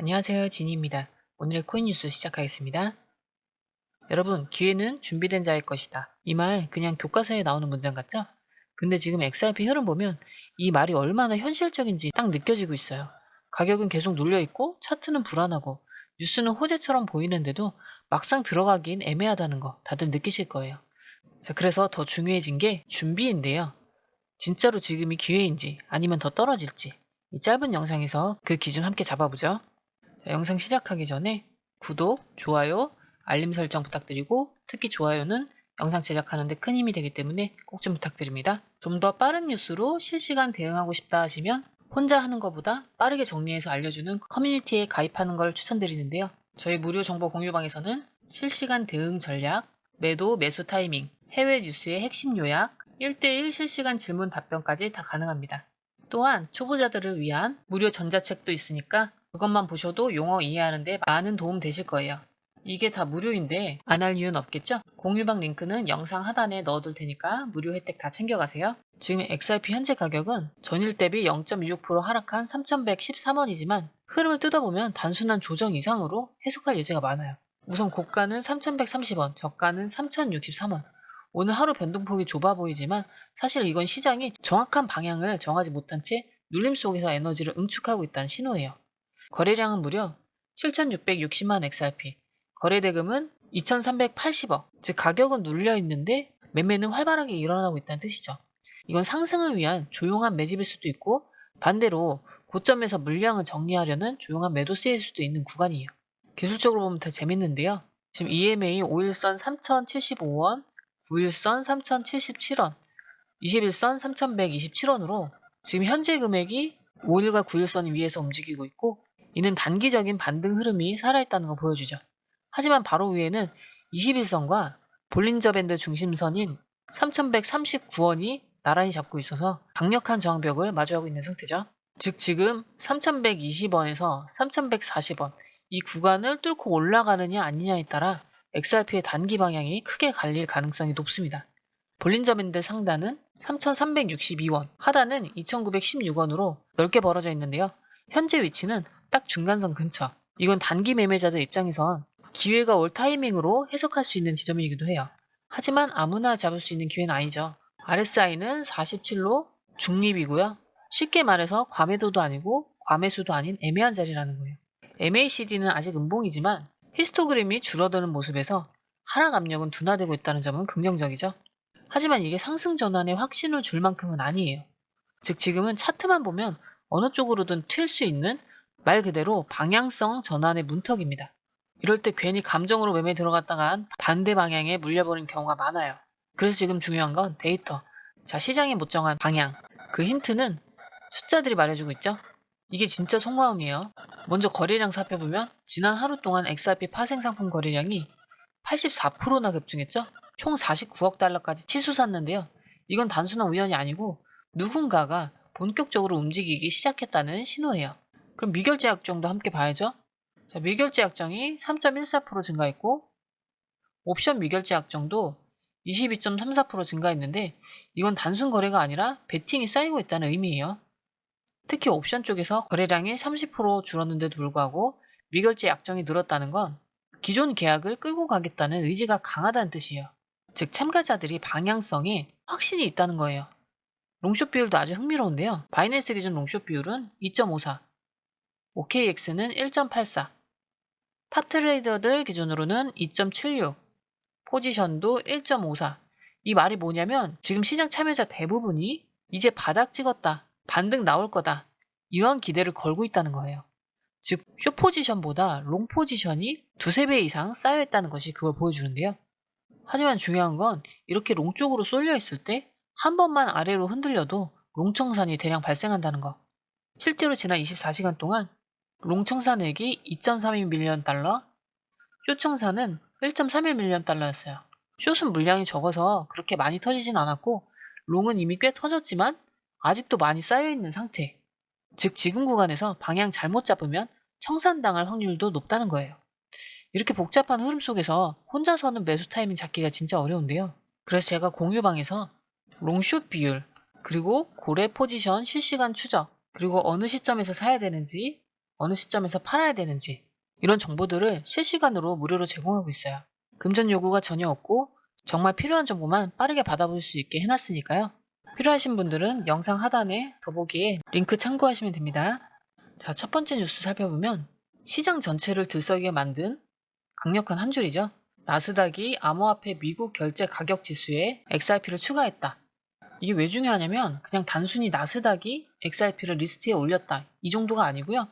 안녕하세요. 진희입니다. 오늘의 코인 뉴스 시작하겠습니다. 여러분, 기회는 준비된 자의 것이다. 이 말 그냥 교과서에 나오는 문장 같죠? 근데 지금 XRP 흐름 보면 이 말이 얼마나 현실적인지 딱 느껴지고 있어요. 가격은 계속 눌려있고 차트는 불안하고 뉴스는 호재처럼 보이는데도 막상 들어가긴 애매하다는 거 다들 느끼실 거예요. 자, 그래서 더 중요해진 게 준비인데요. 진짜로 지금이 기회인지 아니면 더 떨어질지 이 짧은 영상에서 그 기준 함께 잡아보죠. 자, 영상 시작하기 전에 구독, 좋아요, 알림 설정 부탁드리고 특히 좋아요는 영상 제작하는데 큰 힘이 되기 때문에 꼭 좀 부탁드립니다. 좀 더 빠른 뉴스로 실시간 대응하고 싶다 하시면 혼자 하는 것보다 빠르게 정리해서 알려주는 커뮤니티에 가입하는 걸 추천드리는데요. 저희 무료 정보 공유방에서는 실시간 대응 전략, 매도, 매수 타이밍, 해외 뉴스의 핵심 요약, 1대1 실시간 질문 답변까지 다 가능합니다. 또한 초보자들을 위한 무료 전자책도 있으니까 그것만 보셔도 용어 이해하는데 많은 도움 되실 거예요. 이게 다 무료인데 안 할 이유는 없겠죠? 공유방 링크는 영상 하단에 넣어둘 테니까 무료 혜택 다 챙겨가세요. 지금 XRP 현재 가격은 전일 대비 0.26% 하락한 3,113원이지만 흐름을 뜯어보면 단순한 조정 이상으로 해석할 여지가 많아요. 우선 고가는 3,130원, 저가는 3,063원. 오늘 하루 변동폭이 좁아 보이지만 사실 이건 시장이 정확한 방향을 정하지 못한 채 눌림 속에서 에너지를 응축하고 있다는 신호예요. 거래량은 무려 7,660만 XRP, 거래대금은 2,380억, 즉 가격은 눌려 있는데 매매는 활발하게 일어나고 있다는 뜻이죠. 이건 상승을 위한 조용한 매집일 수도 있고 반대로 고점에서 물량을 정리하려는 조용한 매도세일 수도 있는 구간이에요. 기술적으로 보면 더 재밌는데요. 지금 EMA 5일선 3,075원, 9일선 3,077원, 21선 3,127원으로 지금 현재 금액이 5일과 9일선 위에서 움직이고 있고 이는 단기적인 반등 흐름이 살아있다는 걸 보여주죠. 하지만 바로 위에는 21선과 볼린저 밴드 중심선인 3,139원이 나란히 잡고 있어서 강력한 저항벽을 마주하고 있는 상태죠. 즉 지금 3,120원에서 3,140원 이 구간을 뚫고 올라가느냐 아니냐에 따라 XRP의 단기 방향이 크게 갈릴 가능성이 높습니다. 볼린저 밴드 상단은 3,362원, 하단은 2,916원으로 넓게 벌어져 있는데요. 현재 위치는 딱 중간선 근처. 이건 단기 매매자들 입장에선 기회가 올 타이밍으로 해석할 수 있는 지점이기도 해요. 하지만 아무나 잡을 수 있는 기회는 아니죠. RSI는 47로 중립이고요. 쉽게 말해서 과매도도 아니고 과매수도 아닌 애매한 자리라는 거예요. MACD는 아직 음봉이지만 히스토그램이 줄어드는 모습에서 하락 압력은 둔화되고 있다는 점은 긍정적이죠. 하지만 이게 상승 전환에 확신을 줄 만큼은 아니에요. 즉 지금은 차트만 보면 어느 쪽으로든 튈 수 있는 말 그대로 방향성 전환의 문턱입니다. 이럴 때 괜히 감정으로 매매 들어갔다간 반대 방향에 물려버린 경우가 많아요. 그래서 지금 중요한 건 데이터. 자, 시장이 못 정한 방향. 그 힌트는 숫자들이 말해주고 있죠. 이게 진짜 속마음이에요. 먼저 거래량 살펴보면 지난 하루 동안 XRP 파생 상품 거래량이 84%나 급증했죠. 총 49억 달러까지 치솟았는데요. 이건 단순한 우연이 아니고 누군가가 본격적으로 움직이기 시작했다는 신호예요. 그럼 미결제 약정도 함께 봐야죠. 자, 미결제 약정이 3.14% 증가했고 옵션 미결제 약정도 22.34% 증가했는데 이건 단순 거래가 아니라 베팅이 쌓이고 있다는 의미예요. 특히 옵션 쪽에서 거래량이 30% 줄었는데도 불구하고 미결제 약정이 늘었다는 건 기존 계약을 끌고 가겠다는 의지가 강하다는 뜻이에요. 즉 참가자들이 방향성에 확신이 있다는 거예요. 롱숏 비율도 아주 흥미로운데요. 바이낸스 기준 롱숏 비율은 2.54, OKX는 1.84, 탑 트레이더들 기준으로는 2.76, 포지션도 1.54. 이 말이 뭐냐면 지금 시장 참여자 대부분이 이제 바닥 찍었다, 반등 나올 거다 이런 기대를 걸고 있다는 거예요. 즉 숏 포지션보다 롱 포지션이 두세 배 이상 쌓여있다는 것이 그걸 보여주는데요. 하지만 중요한 건 이렇게 롱 쪽으로 쏠려 있을 때 한 번만 아래로 흔들려도 롱 청산이 대량 발생한다는 거. 실제로 지난 24시간 동안 롱 청산액이 2.32밀리언 달러, 숏 청산은 1.31밀리언 달러였어요. 숏은 물량이 적어서 그렇게 많이 터지진 않았고 롱은 이미 꽤 터졌지만 아직도 많이 쌓여있는 상태. 즉 지금 구간에서 방향 잘못 잡으면 청산당할 확률도 높다는 거예요. 이렇게 복잡한 흐름 속에서 혼자서는 매수 타이밍 잡기가 진짜 어려운데요. 그래서 제가 공유방에서 롱숏 비율, 그리고 고래 포지션 실시간 추적, 그리고 어느 시점에서 사야 되는지 어느 시점에서 팔아야 되는지 이런 정보들을 실시간으로 무료로 제공하고 있어요. 금전 요구가 전혀 없고 정말 필요한 정보만 빠르게 받아볼 수 있게 해놨으니까요. 필요하신 분들은 영상 하단에 더보기에 링크 참고하시면 됩니다. 자, 첫 번째 뉴스 살펴보면 시장 전체를 들썩이게 만든 강력한 한 줄이죠. 나스닥이 암호화폐 미국 결제 가격 지수에 XRP를 추가했다. 이게 왜 중요하냐면 그냥 단순히 나스닥이 XRP를 리스트에 올렸다 이 정도가 아니고요.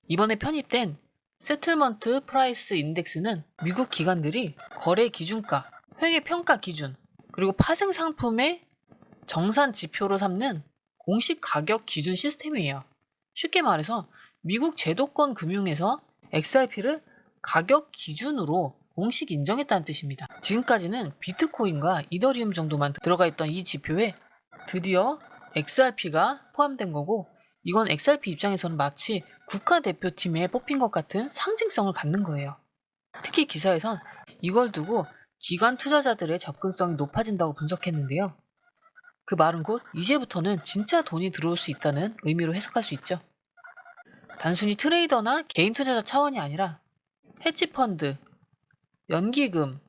이번에 편입된 세틀먼트 프라이스 인덱스는 미국 기관들이 거래 기준가, 회계 평가 기준, 그리고 파생 상품의 정산 지표로 삼는 공식 가격 기준 시스템이에요. 쉽게 말해서 미국 제도권 금융에서 XRP를 가격 기준으로 공식 인정했다는 뜻입니다. 지금까지는 비트코인과 이더리움 정도만 들어가 있던 이 지표에 드디어 XRP가 포함된 거고, 이건 XRP 입장에서는 마치 국가대표팀에 뽑힌 것 같은 상징성을 갖는 거예요. 특히 기사에선 이걸 두고 기관 투자자들의 접근성이 높아진다고 분석했는데요. 그 말은 곧 이제부터는 진짜 돈이 들어올 수 있다는 의미로 해석할 수 있죠. 단순히 트레이더나 개인 투자자 차원이 아니라 헤지펀드, 연기금,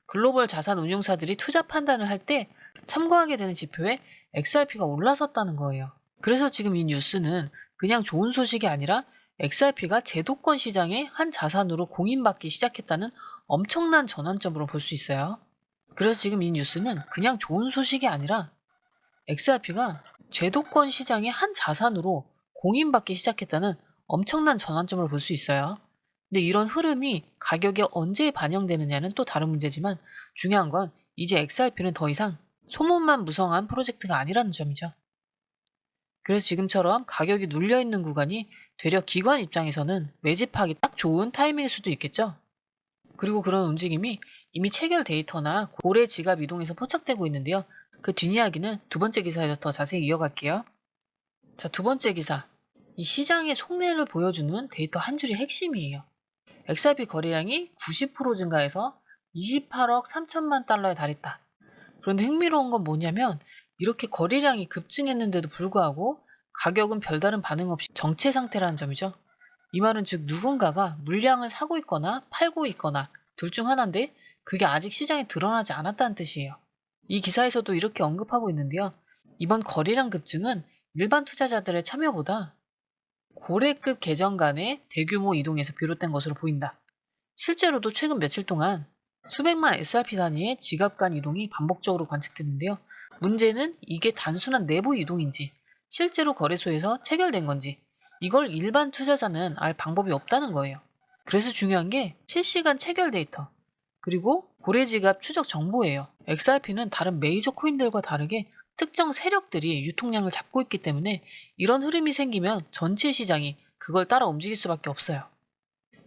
글로벌 자산 운용사들이 투자 판단을 할 때 참고하게 되는 지표에 XRP가 올라섰다는 거예요. 그래서 지금 이 뉴스는 그냥 좋은 소식이 아니라 XRP가 제도권 시장의 한 자산으로 공인받기 시작했다는 엄청난 전환점으로 볼 수 있어요. 그래서 지금 이 뉴스는 그냥 좋은 소식이 아니라 XRP가 제도권 시장의 한 자산으로 공인받기 시작했다는 엄청난 전환점을 볼 수 있어요. 근데 이런 흐름이 가격에 언제 반영되느냐는 또 다른 문제지만 중요한 건 이제 XRP는 더 이상 소문만 무성한 프로젝트가 아니라는 점이죠. 그래서 지금처럼 가격이 눌려있는 구간이 되려 기관 입장에서는 매집하기 딱 좋은 타이밍일 수도 있겠죠. 그리고 그런 움직임이 이미 체결 데이터나 고래 지갑 이동에서 포착되고 있는데요. 그 뒷이야기는 두 번째 기사에서 더 자세히 이어갈게요. 자, 두 번째 기사. 이 시장의 속내를 보여주는 데이터 한 줄이 핵심이에요. XRP 거래량이 90% 증가해서 28억 3천만 달러에 달했다. 그런데 흥미로운 건 뭐냐면 이렇게 거래량이 급증했는데도 불구하고 가격은 별다른 반응 없이 정체 상태라는 점이죠. 이 말은 즉 누군가가 물량을 사고 있거나 팔고 있거나 둘 중 하나인데 그게 아직 시장에 드러나지 않았다는 뜻이에요. 이 기사에서도 이렇게 언급하고 있는데요. 이번 거래량 급증은 일반 투자자들의 참여보다 고래급 계정 간의 대규모 이동에서 비롯된 것으로 보인다. 실제로도 최근 며칠 동안 수백만 SRP 단위의 지갑 간 이동이 반복적으로 관측됐는데요. 문제는 이게 단순한 내부 이동인지 실제로 거래소에서 체결된 건지 이걸 일반 투자자는 알 방법이 없다는 거예요. 그래서 중요한 게 실시간 체결 데이터 그리고 고래지갑 추적 정보예요. XRP는 다른 메이저 코인들과 다르게 특정 세력들이 유통량을 잡고 있기 때문에 이런 흐름이 생기면 전체 시장이 그걸 따라 움직일 수밖에 없어요.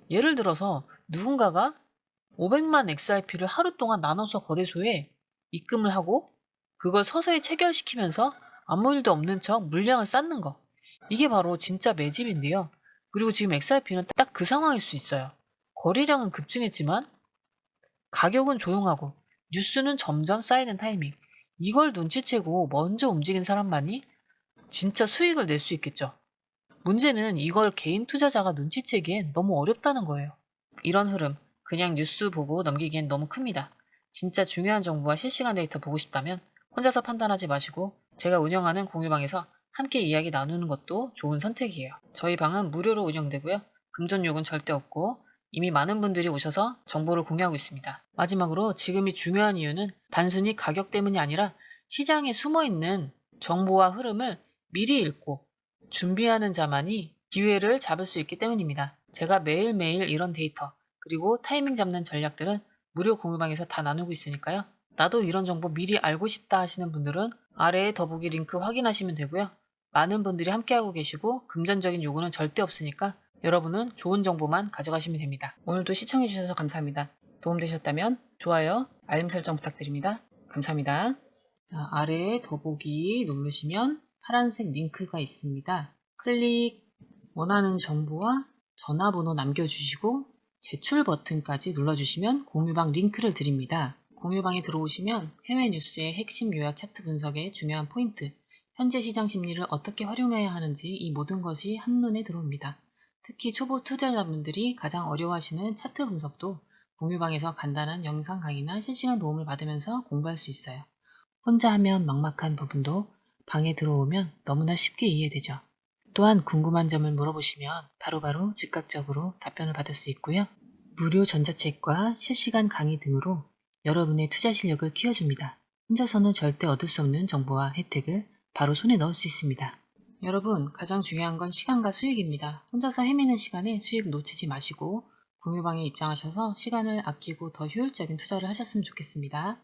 예를 들어서 누군가가 500만 XRP를 하루 동안 나눠서 거래소에 입금을 하고 그걸 서서히 체결시키면서 아무 일도 없는 척 물량을 쌓는 거. 이게 바로 진짜 매집인데요. 그리고 지금 XRP는 딱 그 상황일 수 있어요. 거래량은 급증했지만 가격은 조용하고 뉴스는 점점 쌓이는 타이밍. 이걸 눈치채고 먼저 움직인 사람만이 진짜 수익을 낼 수 있겠죠. 문제는 이걸 개인 투자자가 눈치채기엔 너무 어렵다는 거예요. 이런 흐름, 그냥 뉴스 보고 넘기기엔 너무 큽니다. 진짜 중요한 정보와 실시간 데이터 보고 싶다면 혼자서 판단하지 마시고 제가 운영하는 공유방에서 함께 이야기 나누는 것도 좋은 선택이에요. 저희 방은 무료로 운영되고요. 금전 요금 절대 없고 이미 많은 분들이 오셔서 정보를 공유하고 있습니다. 마지막으로 지금이 중요한 이유는 단순히 가격 때문이 아니라 시장에 숨어있는 정보와 흐름을 미리 읽고 준비하는 자만이 기회를 잡을 수 있기 때문입니다. 제가 매일매일 이런 데이터 그리고 타이밍 잡는 전략들은 무료 공유방에서 다 나누고 있으니까요. 나도 이런 정보 미리 알고 싶다 하시는 분들은 아래에 더보기 링크 확인하시면 되고요. 많은 분들이 함께하고 계시고 금전적인 요구는 절대 없으니까 여러분은 좋은 정보만 가져가시면 됩니다. 오늘도 시청해주셔서 감사합니다. 도움되셨다면 좋아요, 알림 설정 부탁드립니다. 감사합니다. 자, 아래에 더보기 누르시면 파란색 링크가 있습니다. 원하는 정보와 전화번호 남겨주시고 제출 버튼까지 눌러주시면 공유방 링크를 드립니다. 공유방에 들어오시면 해외 뉴스의 핵심 요약 차트 분석의 중요한 포인트, 현재 시장 심리를 어떻게 활용해야 하는지 이 모든 것이 한눈에 들어옵니다. 특히 초보 투자자분들이 가장 어려워하시는 차트 분석도 공유방에서 간단한 영상 강의나 실시간 도움을 받으면서 공부할 수 있어요. 혼자 하면 막막한 부분도 방에 들어오면 너무나 쉽게 이해되죠. 또한 궁금한 점을 물어보시면 바로바로 즉각적으로 답변을 받을 수 있고요. 무료 전자책과 실시간 강의 등으로 여러분의 투자 실력을 키워줍니다. 혼자서는 절대 얻을 수 없는 정보와 혜택을 바로 손에 넣을 수 있습니다. 여러분, 가장 중요한 건 시간과 수익입니다. 혼자서 헤매는 시간에 수익 놓치지 마시고 공유방에 입장하셔서 시간을 아끼고 더 효율적인 투자를 하셨으면 좋겠습니다.